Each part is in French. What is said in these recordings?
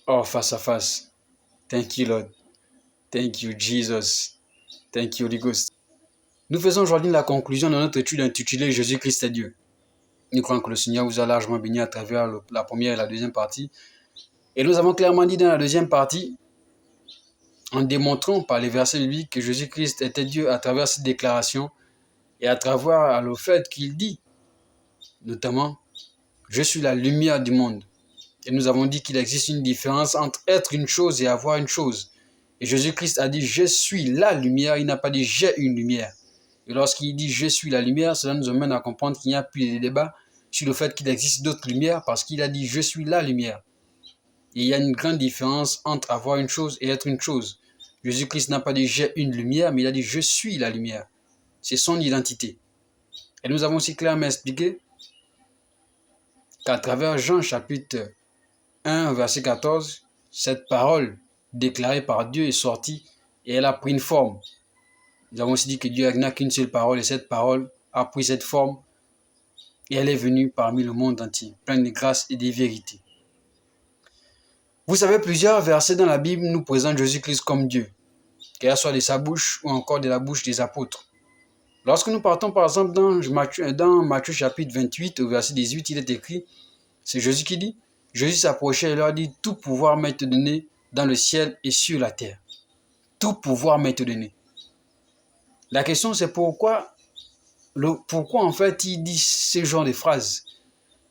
Oh, face à face. Thank you, Lord. Thank you, Jesus. Thank you, Holy Ghost. Nous faisons aujourd'hui la conclusion de notre étude intitulée Jésus-Christ est Dieu. Nous croyons que le Seigneur vous a largement béni à travers la première et la deuxième partie. Et nous avons clairement dit dans la deuxième partie, en démontrant par les versets bibliques que Jésus-Christ était Dieu à travers cette déclaration et à travers le fait qu'il dit, notamment, « Je suis la lumière du monde ». Et nous avons dit qu'il existe une différence entre être une chose et avoir une chose. Et Jésus-Christ a dit « Je suis la lumière », il n'a pas dit « J'ai une lumière ». Et lorsqu'il dit « Je suis la lumière », cela nous amène à comprendre qu'il n'y a plus de débat sur le fait qu'il existe d'autres lumières parce qu'il a dit « Je suis la lumière ». Et il y a une grande différence entre avoir une chose et être une chose. Jésus-Christ n'a pas dit « J'ai une lumière », mais il a dit « Je suis la lumière ». C'est son identité. Et nous avons aussi clairement expliqué qu'à travers Jean chapitre 1, verset 14, cette parole déclarée par Dieu est sortie et elle a pris une forme. Nous avons aussi dit que Dieu n'a qu'une seule parole et cette parole a pris cette forme et elle est venue parmi le monde entier, pleine de grâce et de vérité. Vous savez, plusieurs versets dans la Bible nous présentent Jésus-Christ comme Dieu, qu'elle soit de sa bouche ou encore de la bouche des apôtres. Lorsque nous partons par exemple dans Matthieu chapitre 28 au verset 18, il est écrit, c'est Jésus qui dit, Jésus s'approchait et leur dit, tout pouvoir m'est donné dans le ciel et sur la terre. Tout pouvoir m'est donné. La question c'est pourquoi en fait il dit ce genre de phrases.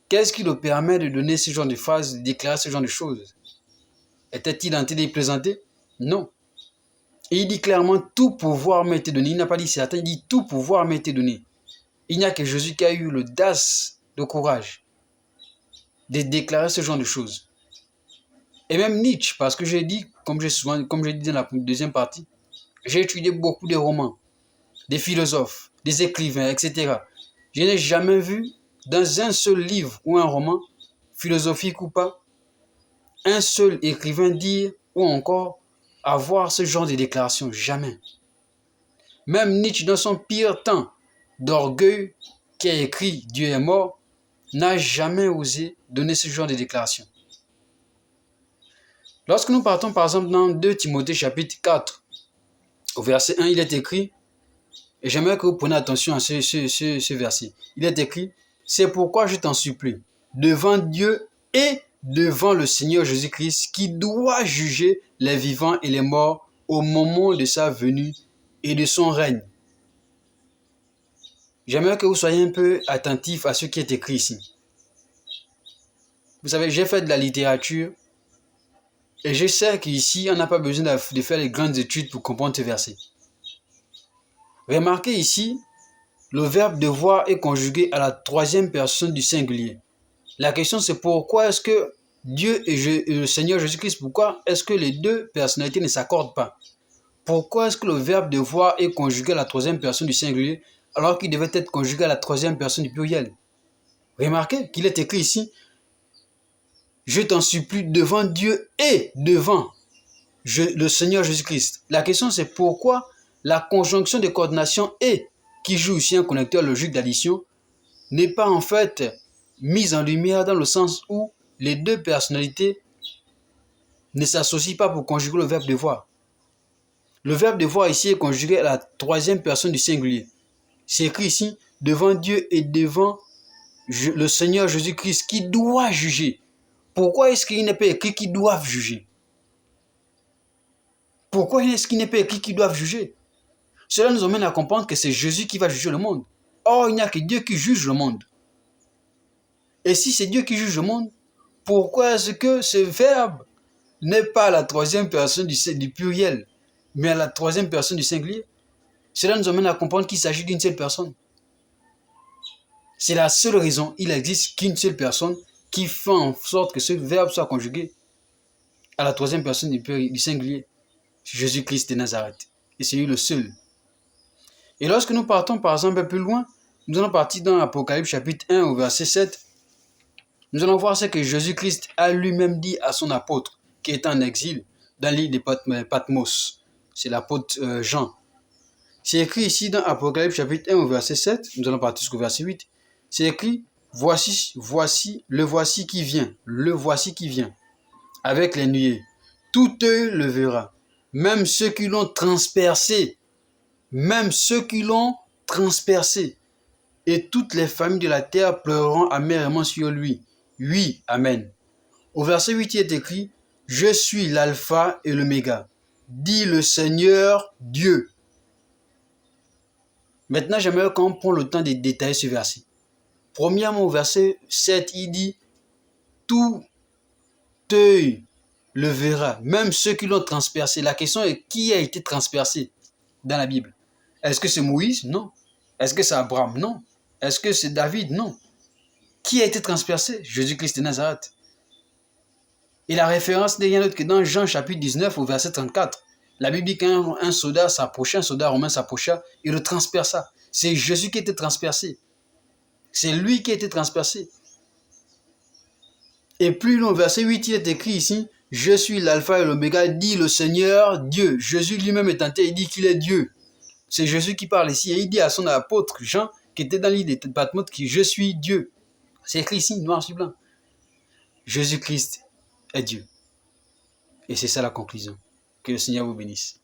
Qu'est-ce qui le permet de donner ce genre de phrases, de déclarer ce genre de choses? Était-il en train de plaisanter? Non. Et il dit clairement, tout pouvoir m'est donné. Il n'a pas dit certain, il dit tout pouvoir m'est donné. Il n'y a que Jésus qui a eu l'audace, le courage de déclarer ce genre de choses. Et même Nietzsche, parce que j'ai dit, comme j'ai dit dans la deuxième partie, j'ai étudié beaucoup de romans, des philosophes, des écrivains, etc. Je n'ai jamais vu dans un seul livre ou un roman, philosophique ou pas, un seul écrivain dire ou encore avoir ce genre de déclaration. Jamais. Même Nietzsche, dans son pire temps d'orgueil, qui a écrit Dieu est mort, n'a jamais osé donner ce genre de déclaration. Lorsque nous partons par exemple dans 2 Timothée chapitre 4, au verset 1, il est écrit, et j'aimerais que vous preniez attention à ce verset, il est écrit, c'est pourquoi je t'en supplie, devant Dieu et devant le Seigneur Jésus-Christ, qui doit juger les vivants et les morts au moment de sa venue et de son règne. J'aimerais que vous soyez un peu attentifs à ce qui est écrit ici. Vous savez, j'ai fait de la littérature et je sais qu'ici, on n'a pas besoin de faire les grandes études pour comprendre ce verset. Remarquez ici, le verbe devoir est conjugué à la troisième personne du singulier. La question c'est pourquoi est-ce que Dieu et le Seigneur Jésus-Christ, pourquoi est-ce que les deux personnalités ne s'accordent pas? Pourquoi est-ce que le verbe devoir est conjugué à la troisième personne du singulier alors qu'il devait être conjugué à la troisième personne du pluriel? Remarquez qu'il est écrit ici, je t'en supplie devant Dieu et devant le Seigneur Jésus-Christ. La question c'est pourquoi la conjonction de coordination et, qui joue aussi un connecteur logique d'addition, n'est pas en fait mise en lumière dans le sens où les deux personnalités ne s'associent pas pour conjuguer le verbe devoir. Le verbe devoir ici est conjugué à la troisième personne du singulier. C'est écrit ici, devant Dieu et devant le Seigneur Jésus-Christ qui doit juger. Pourquoi est-ce qu'il n'est pas écrit qu'ils doivent juger? Pourquoi est-ce qu'il n'est pas écrit qu'ils doivent juger? Cela nous amène à comprendre que c'est Jésus qui va juger le monde. Or, il n'y a que Dieu qui juge le monde. Et si c'est Dieu qui juge le monde, pourquoi est-ce que ce verbe n'est pas à la troisième personne du pluriel, mais à la troisième personne du singulier? Cela nous amène à comprendre qu'il s'agit d'une seule personne. C'est la seule raison, il n'existe qu'une seule personne qui fait en sorte que ce verbe soit conjugué à la troisième personne du singulier. Jésus-Christ de Nazareth. Et c'est lui le seul. Et lorsque nous partons par exemple un peu plus loin, nous allons partir dans l'Apocalypse chapitre 1 au verset 7. Nous allons voir ce que Jésus-Christ a lui-même dit à son apôtre qui est en exil dans l'île de Patmos. C'est l'apôtre Jean. C'est écrit ici dans Apocalypse chapitre 1 au verset 7. Nous allons partir jusqu'au verset 8. C'est écrit, voici, le voici qui vient. Le voici qui vient. avec les nuées. Tout œil le verra, même ceux qui l'ont transpercé, même ceux qui l'ont transpercé. Et toutes les familles de la terre pleureront amèrement sur lui. Oui, Amen. Au verset 8, il est écrit, « Je suis l'alpha et l'oméga, dit le Seigneur Dieu. » Maintenant, j'aimerais qu'on prenne le temps de détailler ce verset. Premièrement, au verset 7, il dit, « Tout œil le verra, même ceux qui l'ont transpercé. » La question est, qui a été transpercé dans la Bible? Est-ce que c'est Moïse? Non. Est-ce que c'est Abraham? Non. Est-ce que c'est David? Non. Qui a été transpercé? Jésus-Christ de Nazareth. Et la référence n'est rien d'autre que dans Jean chapitre 19 au verset 34. La Bible dit qu'un soldat s'approcha, un soldat romain s'approcha, il le transperça. C'est Jésus qui a été transpercé. C'est lui qui a été transpercé. Et plus loin, au verset 8, il est écrit ici, « Je suis l'alpha et l'oméga, dit le Seigneur Dieu. » Jésus lui-même est tenté, il dit qu'il est Dieu. C'est Jésus qui parle ici et il dit à son apôtre Jean, qui était dans l'île de Patmos, que je suis Dieu. C'est écrit ici, noir sur blanc. Jésus-Christ est Dieu. Et c'est ça la conclusion. Que le Seigneur vous bénisse.